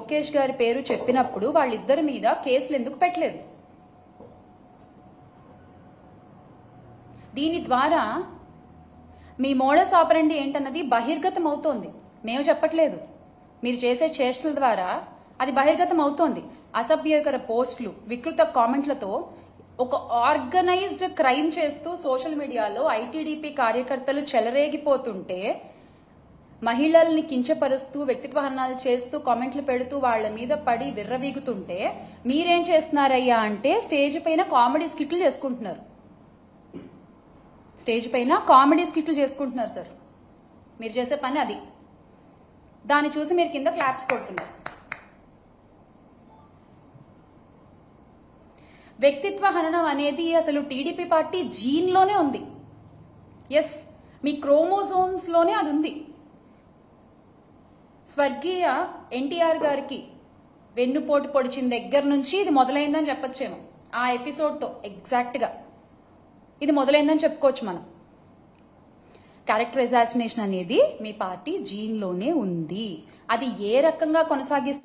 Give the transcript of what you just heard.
లోకేష్ గారి పేరు చెప్పినప్పుడు వాళ్ళిద్దరి మీద కేసులు ఎందుకు పెట్టలేదు? దీని ద్వారా మీ మోడస్ ఆపరండి ఏంటన్నది బహిర్గతం అవుతోంది. మేము చెప్పట్లేదు, మీరు చేసే చేష్టల ద్వారా అది బహిర్గతం అవుతోంది. అసభ్యకర పోస్టులు, వికృత కామెంట్లతో ఒక ఆర్గనైజ్డ్ క్రైమ్ చేస్తూ సోషల్ మీడియాలో ఐటీడీపీ కార్యకర్తలు చెలరేగిపోతుంటే, మహిళల్ని కించపరుస్తూ వ్యక్తిత్వ హననాలు చేస్తూ కామెంట్లు పెడుతూ వాళ్ళ మీద పడి విర్రవీగుతుంటే మీరేం చేస్తున్నారయ్యా అంటే స్టేజ్ పైన కామెడీ స్కిట్లు చేసుకుంటున్నారు. సార్, మీరు చేసే పని అది. దాన్ని చూసి మీరు కింద క్లాప్స్ కొడుతున్నారు. వ్యక్తిత్వ హననం అనేది అసలు టీడీపీ పార్టీ జీన్లోనే ఉంది. ఎస్, మీ క్రోమోజోమ్స్ లోనే అది ఉంది. స్వర్గీయ ఎన్టీఆర్ గారికి వెన్నుపోటు పొడిచిన దగ్గర నుంచి ఇది మొదలైందని చెప్పొచ్చేమో. ఆ ఎపిసోడ్తో ఎగ్జాక్ట్గా ఇది మొదలైందని చెప్పుకోవచ్చు మనం. క్యారెక్టర్ అసాసినేషన్ అనేది మీ పార్టీ జీన్లోనే ఉంది. అది ఏ రకంగా కొనసాగిస్తుంది